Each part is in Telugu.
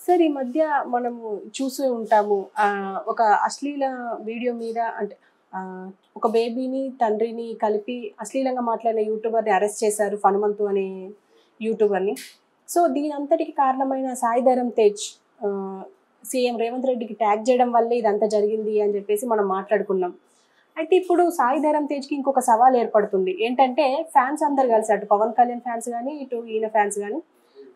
సార్ ఈ మధ్య మనము చూసే ఉంటాము ఒక అశ్లీల వీడియో మీద అంటే ఒక బేబీని తండ్రిని కలిపి అశ్లీలంగా మాట్లాడిన యూట్యూబర్ని అరెస్ట్ చేశారు, హనుమంతు అనే యూట్యూబర్ని. సో దీని అంతటికి కారణమైన సాయి ధరమ్ తేజ్ సీఎం రేవంత్ రెడ్డికి ట్యాగ్ చేయడం వల్లే ఇదంతా జరిగింది అని చెప్పేసి మనం మాట్లాడుకున్నాం. అయితే ఇప్పుడు సాయి ధరమ్ తేజ్కి ఇంకొక సవాల్ ఏర్పడుతుంది. ఏంటంటే ఫ్యాన్స్ అందరు కలిసి అటు పవన్ కళ్యాణ్ ఫ్యాన్స్ కానీ ఇటు ఈయన ఫ్యాన్స్ కానీ,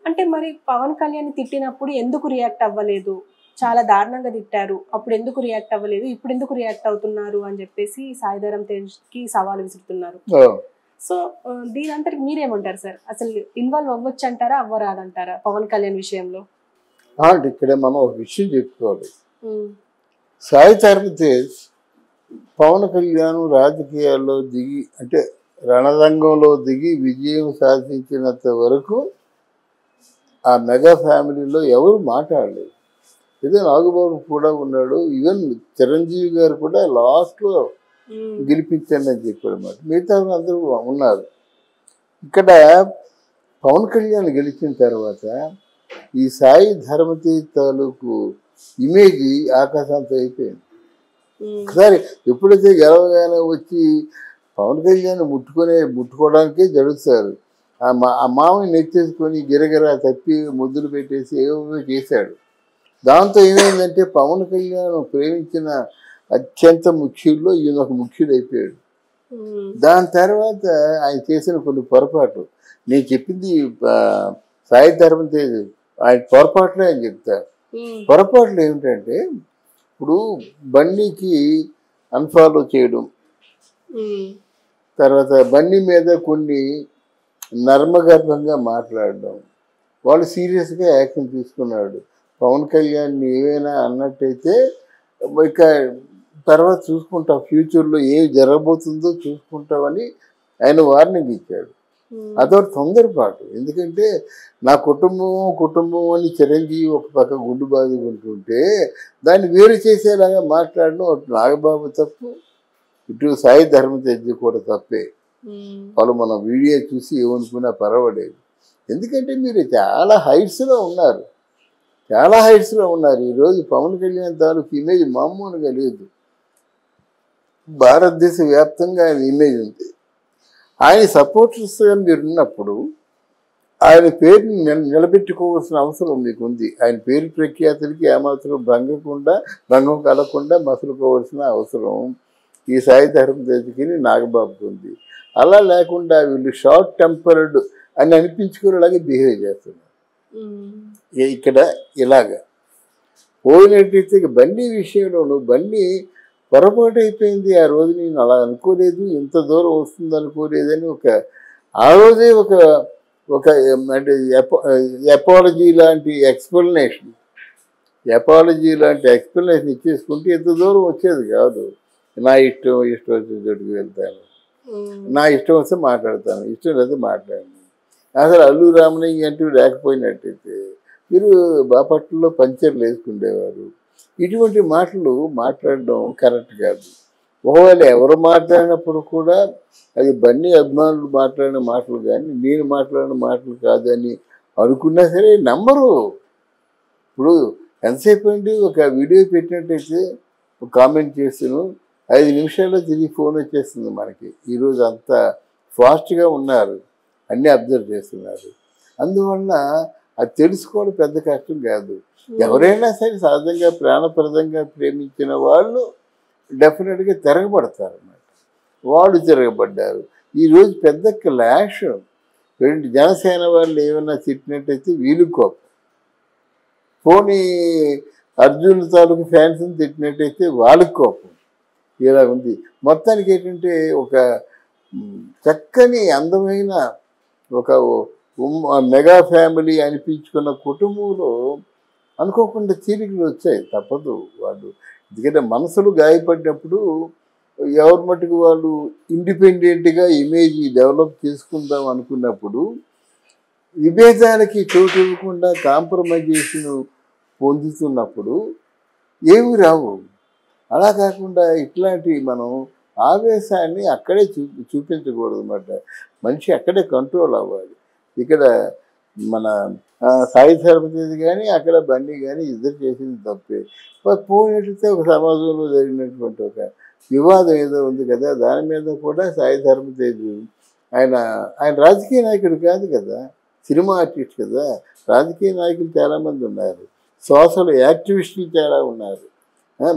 అంటే మరి పవన్ కళ్యాణ్ తిట్టినప్పుడు ఎందుకు రియాక్ట్ అవ్వలేదు, చాలా దారుణంగా తిట్టారు, అప్పుడు ఎందుకు రియాక్ట్ అవ్వలేదు, ఇప్పుడు ఎందుకు రియాక్ట్ అవుతున్నారు అని చెప్పేసి సాయి ధరమ్ తేజ్కి సవాల్ విసురుతున్నారు. సో దీని అంతటికి మీరేమంటారు సార్? అసలు ఇన్వాల్వ్ అవ్వచ్చు అంటారా, అవ్వరాదంటారా పవన్ కళ్యాణ్ విషయంలో? ఇక్కడ మనం ఒక విషయం చెప్పుకోవాలి. సాయి ధరమ్ తేజ్ పవన్ కళ్యాణ్ రాజకీయాల్లో దిగి అంటే రణరంగంలో దిగి విజయం సాధించినంత వరకు ఆ మెగా ఫ్యామిలీలో ఎవరు మాట్లాడలేదు. ఏదో నాగబాబు కూడా ఉన్నాడు, ఈవెన్ చిరంజీవి గారు కూడా లాస్ట్లో గెలిపించండి అని చెప్పాడు అన్నమాట. మిగతా అందరూ ఉన్నారు. ఇక్కడ పవన్ కళ్యాణ్ గెలిచిన తర్వాత ఈ సాయి ధరమ్ తేజ్ తాలూకు ఇమేజ్ ఆకాశంతో అయిపోయింది. ఒకసారి ఎప్పుడైతే గెలవగానే వచ్చి పవన్ కళ్యాణ్ ముట్టుకోవడానికే జరుగుతారు. ఆ మామని నెచ్చేసుకొని గిరగిరా తప్పి ముద్దులు పెట్టేసి ఏవో చేశాడు. దాంతో ఏమైందంటే పవన్ కళ్యాణ్ ప్రేమించిన అత్యంత ముఖ్యుల్లో ఈయన ఒక ముఖ్యుడు అయిపోయాడు. దాని తర్వాత ఆయన చేసిన కొన్ని పొరపాటు, నేను చెప్పింది సాయి ధరమ్ తేజ్ ఆయన పొరపాట్లే అని చెప్తారు. పొరపాట్లు ఏమిటంటే ఇప్పుడు బన్నీకి అన్ఫాలో చేయడం, తర్వాత బన్నీ మీద కొన్ని నర్మగర్భంగా మాట్లాడడం, వాళ్ళు సీరియస్గా యాక్షన్ తీసుకున్నాడు. పవన్ కళ్యాణ్ ఏవైనా అన్నట్టయితే ఇక తర్వాత చూసుకుంటాం, ఫ్యూచర్లో ఏం జరగబోతుందో చూసుకుంటామని ఆయన వార్నింగ్ ఇచ్చాడు. అదొక తొందరపాటు. ఎందుకంటే నా కుటుంబం అని చిరంజీవి ఒక పక్క గుండు బాదుకుంటుంటే దాన్ని వేరు చేసేలాగా మాట్లాడడం అటు నాగబాబు తప్పు, ఇటు సాయి ధరమ్ తేజ్ కూడా తప్పే. వాళ్ళు మనం వీడియో చూసి ఏమనుకున్నా పర్వాలేదు. ఎందుకంటే మీరు చాలా హైట్స్లో ఉన్నారు. ఈరోజు పవన్ కళ్యాణ్ తాలూకు ఇమేజ్ మామూలుగా లేదు. భారతదేశ వ్యాప్తంగా ఆయన ఇమేజ్ ఉంది. ఆయన సపోర్టర్స్గా మీరు ఉన్నప్పుడు ఆయన పేరుని నిలబెట్టుకోవాల్సిన అవసరం మీకు ఉంది. ఆయన పేరు ప్రఖ్యాతులకి ఏమాత్రం భంగం కలగకుండా మసులుకోవాల్సిన అవసరం ఈ సాయి ధరమ్ తేజ్కి నాగబాబుకి ఉంది. అలా లేకుండా వీళ్ళు షార్ట్ టెంపర్డ్ అని అనిపించుకునేలాగే బిహేవ్ చేస్తున్నారు. ఇక్కడ ఇలాగా పోయినట్టయితే బన్నీ విషయంలోనూ బన్నీ పొరపాటు అయిపోయింది. ఆ రోజు నేను అలా అనుకోలేదు, ఇంత దూరం వస్తుంది అనుకోలేదని ఆ రోజే ఒక అంటే అపాలజీ లాంటి ఎక్స్ప్లెనేషన్ ఇచ్చేసుకుంటే ఇంత దూరం వచ్చేది కాదు. నా ఇష్టం వచ్చిన చోటుకు వెళ్తాను, నా ఇష్టం వస్తే మాట్లాడతాను, ఇష్టం లేకపోతే మాట్లాడను. అసలు అల్లు రామలింగ అంటూ లేకపోయినట్టయితే మీరు బాపట్లలో పంచర్లు వేసుకుండేవారు. ఇటువంటి మాటలు మాట్లాడడం కరెక్ట్ కాదు. ఒకవేళ ఎవరు మాట్లాడినప్పుడు కూడా అది బన్నీ అభిమానులు మాట్లాడిన మాటలు కానీ నేను మాట్లాడిన మాటలు కాదని అనుకున్నా సరే నమ్మరు. ఇప్పుడు ఎంతసేపు అండి ఒక వీడియో పెట్టినట్టయితే ఒక కామెంట్ చేస్తాను, 5 నిమిషాల్లో తిరిగి ఫోన్ వచ్చేస్తుంది మనకి. ఈరోజు అంత ఫాస్ట్గా ఉన్నారు, అన్నీ అబ్జర్వ్ చేస్తున్నారు. అందువల్ల అది తెలుసుకోవడం పెద్ద కష్టం కాదు. ఎవరైనా సరే సహజంగా ప్రాణప్రదంగా ప్రేమించిన వాళ్ళు డెఫినెట్గా తిరగబడతారు అన్నమాట. వాళ్ళు తిరగబడ్డారు. ఈరోజు పెద్ద క్లాష్. జనసేన వాళ్ళు ఏమైనా తిట్టినట్టయితే వీళ్ళు కోపం, పోనీ అర్జున్ తాలూకు ఫ్యాన్స్ని తిట్టినట్టయితే వాళ్ళకి కోపం. ఇలా ఉంది. మొత్తానికి ఏంటంటే ఒక చక్కని అందమైన ఒక మెగా ఫ్యామిలీ అనిపించుకున్న కుటుంబంలో అనుకోకుండా చీలికలు వచ్చాయి, తప్పదు. వాళ్ళు ఎందుకంటే మనసులు గాయపడినప్పుడు ఎవరి మట్టుకు వాళ్ళు ఇండిపెండెంట్గా ఇమేజ్ డెవలప్ చేసుకుందాం అనుకున్నప్పుడు విభేదాలకి చోటు ఇవ్వకుండా కాంప్రమైజేషన్ పొందుతున్నప్పుడు ఏమి రావు. అలా కాకుండా ఇట్లాంటి మనం ఆవేశాన్ని అక్కడే చూపించకూడదు అన్నమాట. మనిషి అక్కడే కంట్రోల్ అవ్వాలి. ఇక్కడ మన సాయి ధర్మతేజ్ కానీ అక్కడ బండి కానీ ఇద్దరు చేసింది తప్పే. పోయినట్లయితే ఒక సమాజంలో జరిగినటువంటి ఒక వివాదం ఏదో ఉంది కదా, దాని మీద కూడా సాయి ధర్మతేజ్ ఆయన ఆయన రాజకీయ నాయకుడు కాదు కదా, సినిమా ఆర్టిస్ట్ కదా. రాజకీయ నాయకులు చాలామంది ఉన్నారు, సోషల్ యాక్టివిస్టులు చాలా ఉన్నారు,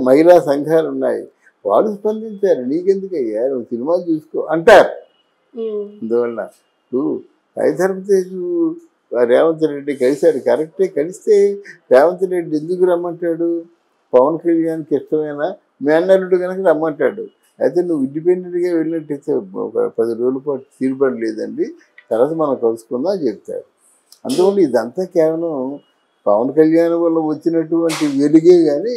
మహిళా సంఘాలు ఉన్నాయి. వాళ్ళు స్పందించారు, నీకెందుకయ్యా నువ్వు సినిమాలు చూసుకో అంటారు. అందువల్ల నువ్వు సాయి ధర్మతేజ్ రేవంత్ రెడ్డి కలిశాడు, కరెక్టే. కలిస్తే రేవంత్ రెడ్డి ఎందుకు రమ్మంటాడు? పవన్ కళ్యాణ్కి ఇష్టమైన మేనల్లుడు కనుక రమ్మంటాడు. అయితే నువ్వు ఇండిపెండెంట్గా వెళ్ళినట్టయితే ఒక 10 రోజుల పాటు తీరుబడి లేదండి, తర్వాత మనం కలుసుకుందాం అని చెప్తారు. అందువల్ల ఇదంతా కేవలం పవన్ కళ్యాణ్ వల్ల వచ్చినటువంటి వెలుగే కానీ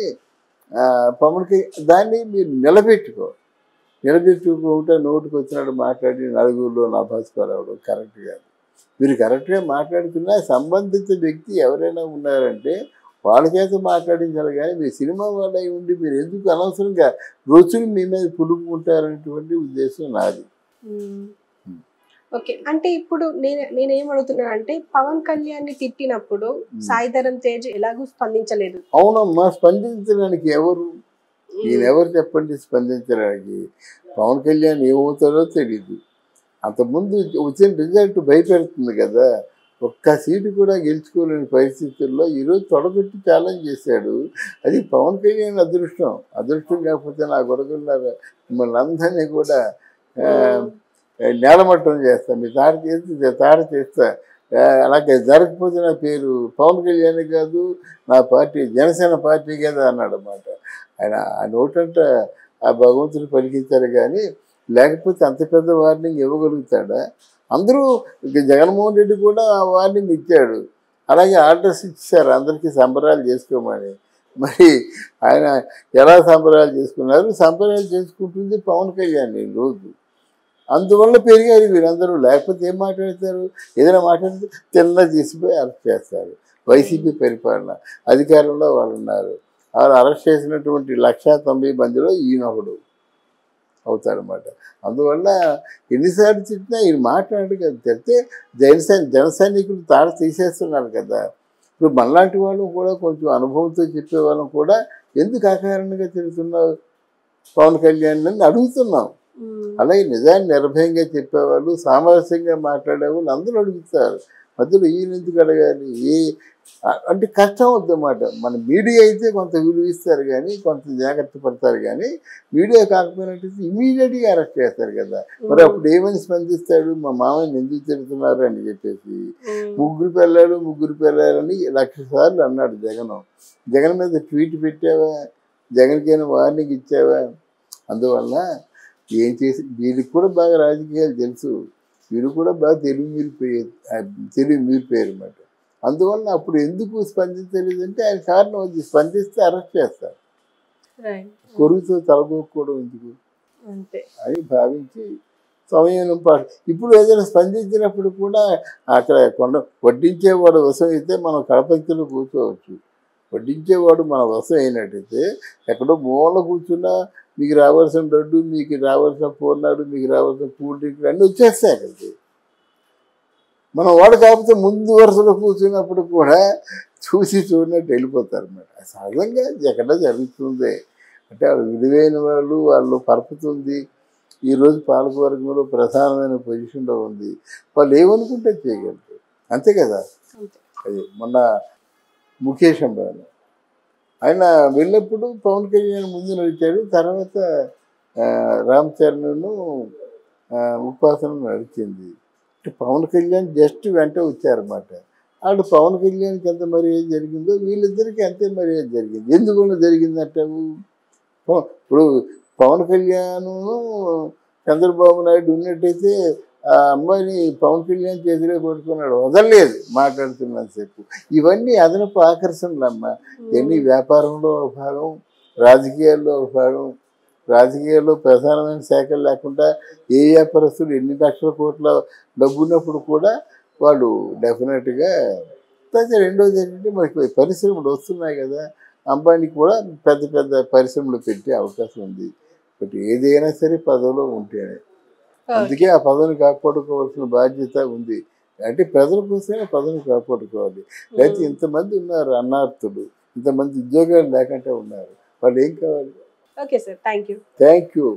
దాన్ని మీరు నిలబెట్టుకుంటే నోటికి వచ్చినట్టు మాట్లాడి నలుగురిలో నాభాస్కరావడం కరెక్ట్ కాదు. మీరు కరెక్ట్గా మాట్లాడుతున్నా సంబంధిత వ్యక్తి ఎవరైనా ఉన్నారంటే వాళ్ళ చేత మాట్లాడించాలి. కానీ మీ సినిమా వాళ్ళ ఉండి మీరు ఎందుకు అనవసరంగా రోజులు మీ మీద పులుపుకుంటారనేటువంటి ఉద్దేశం నాది. ఓకే, అంటే ఇప్పుడు నేనేం అడుగుతున్నాను అంటే పవన్ కళ్యాణ్ ని తిట్టినప్పుడు సాయి ధరమ్ తేజ్ ఎలాగూ స్పందించలేదు. అవునమ్మా, స్పందించడానికి ఈయనెవరు చెప్పండి స్పందించడానికి? పవన్ కళ్యాణ్ ఏమవుతారో తెలీదు. అంతకుముందు వచ్చిన రిజల్ట్ భయపెడుతుంది కదా. ఒక్క సీటు కూడా గెలుచుకోలేని పరిస్థితుల్లో ఈరోజు తొడగొట్టి ఛాలెంజ్ చేశాడు. అది పవన్ కళ్యాణ్ అదృష్టం కాకపోతే నా కొడుకున్నారు మిమ్మల్ని అందరినీ కూడా నేలమట్టం చేస్తా, మీ తార చేస్తా. అలాగే జరగకపోతే నా పేరు పవన్ కళ్యాణ్ కాదు, నా పార్టీ జనసేన పార్టీ కదా అన్నాడు అన్నమాట. ఆయన నోటంట ఆ భగవంతుడు పలికించారు కానీ లేకపోతే అంత పెద్ద వార్నింగ్ ఇవ్వగలుగుతాడా? అందరూ జగన్మోహన్ రెడ్డి కూడా ఆ వార్నింగ్ ఇచ్చాడు, అలాగే ఆర్డర్స్ ఇచ్చారు అందరికీ సంబరాలు చేసుకోమని. మరి ఆయన ఎలా సంబరాలు చేసుకున్నారు? సంబరాలు చేసుకుంటుంది పవన్ కళ్యాణ్ రోజు. అందువల్ల పెరిగారు వీరందరూ. లేకపోతే ఏం మాట్లాడతారు? ఏదైనా మాట్లాడితే తెల్ల తీసిపోయి అరెస్ట్ చేస్తారు. వైసీపీ పరిపాలన అధికారంలో వాళ్ళు ఉన్నారు. వాళ్ళు అరెస్ట్ చేసినటువంటి 190 మందిలో ఈయనొకడు అవుతారన్నమాట. అందువల్ల ఎన్నిసార్లు తిట్టినా ఈయన మాట్లాడు కదా. తిడితే జన సైనికులు తాడ తీసేస్తున్నారు కదా. ఇప్పుడు మనలాంటి వాళ్ళు కూడా కొంచెం అనుభవంతో చెప్పేవాళ్ళం కూడా ఎందుకు అకారణంగా తిడుతున్నావు పవన్ కళ్యాణ్ అని అడుగుతున్నాం. అలాగే నిజాన్ని నిర్భయంగా చెప్పేవాళ్ళు, సామరస్యంగా మాట్లాడేవాళ్ళు అందరూ అడుగుతారు. మధ్యలో ఈయన ఎందుకు అడగాలి? అంటే కష్టం వద్దన్నమాట. మన మీడియా అయితే కొంత విలువిస్తారు కానీ కొంత జాగ్రత్త పడతారు కానీ మీడియా కాకపోయినట్టయితే ఇమీడియట్గా అరెస్ట్ చేస్తారు కదా. మరి అప్పుడు ఏమని స్పందిస్తాడు? మా మామయ్యని ఎందుకు తిడుతున్నారు అని చెప్పేసి ముగ్గురు పిల్లలని 1,00,000 సార్లు అన్నాడు జగన్ మీద ట్వీట్ పెట్టావా? జగన్కైనా వార్నింగ్ ఇచ్చావా? అందువల్ల ఏం చేసి వీరికి కూడా బాగా రాజకీయాలు తెలుసు, వీరు కూడా బాగా తెలివి మీరిపోయారు అన్నమాట. అందువల్ల అప్పుడు ఎందుకు స్పందించలేదంటే ఆయన కారణం అది. స్పందిస్తే అరెస్ట్ చేస్తారు, కొరుకుతో తలగొక్కడం ఎందుకు అని భావించి సమయం ఇప్పుడు ఏదైనా స్పందించినప్పుడు కూడా అక్కడ వడ్డించేవాడు వశం అయితే మనం కడపంక్తిలో కూర్చోవచ్చు. వడ్డించేవాడు మన వశం అయినట్టయితే ఎక్కడో మూల కూర్చున్నా మీకు రావాల్సిన లడ్డు, మీకు రావాల్సిన పూర్ణాలు, మీకు రావాల్సిన కూల్ డ్రింక్లు అన్నీ వచ్చేస్తాయి అక్కడికి. మనం వాడు కాకపోతే ముందు వరుసలో కూర్చున్నప్పుడు కూడా చూడనట్టు వెళ్ళిపోతారు అన్నమాట. సహజంగా ఎక్కడ జరుగుతుంది అంటే వాళ్ళు విలువైన వాళ్ళు పరపుతుంది. ఈరోజు పాలకవర్గంలో ప్రధానమైన పొజిషన్లో ఉంది. వాళ్ళు ఏమనుకుంటే చేయగలుగుతారు, అంతే కదా. అది మొన్న ముఖేష్ అంబానీ ఆయన వెళ్ళినప్పుడు పవన్ కళ్యాణ్ ముందు నడిచాడు, తర్వాత రామ్ చరణ్ను ఉపాసన నడిచింది. పవన్ కళ్యాణ్ జస్ట్ వెంట వచ్చారన్నమాట. అటు పవన్ కళ్యాణ్కి ఎంత మర్యాద జరిగిందో వీళ్ళిద్దరికీ అంతే మర్యాద జరిగింది. ఎందువల్ల జరిగిందంటావు? ఇప్పుడు పవన్ కళ్యాణ్ చంద్రబాబు నాయుడు ఉన్నట్టయితే ఆ అమ్మాయిని పవన్ కళ్యాణ్ చేతిలో పట్టుకున్నాడు, వదలలేదు మాట్లాడుతున్నంతసేపు. ఇవన్నీ అదనపు ఆకర్షణలమ్మ. ఇవన్నీ వ్యాపారంలో ఒక భాగం, రాజకీయాల్లో ఒక భాగం. రాజకీయాల్లో ప్రధానమైన శాఖలు లేకుండా ఏ వ్యాపారస్తులు ఎన్ని లక్షల కోట్ల డబ్బు ఉన్నప్పుడు కూడా వాళ్ళు డెఫినెట్గా. రెండోది ఏంటంటే మనకి పరిశ్రమలు వస్తున్నాయి కదా, అంబానీకి కూడా పెద్ద పెద్ద పరిశ్రమలు పెట్టే అవకాశం ఉంది. బట్ ఏదైనా సరే పదవిలో ఉంటేనే, అందుకే ఆ పదవిని కాపాడుకోవాల్సిన బాధ్యత ఉంది. అంటే ప్రజల కోసమే ప్రజలను కాపాడుకోవాలి. లేకపోతే ఇంతమంది ఉన్నారు అన్నార్థులు, ఇంతమంది ఉద్యోగాలు లేకుండా ఉన్నారు, వాళ్ళు ఏం కావాలి? Okay sir, thank you. Thank you.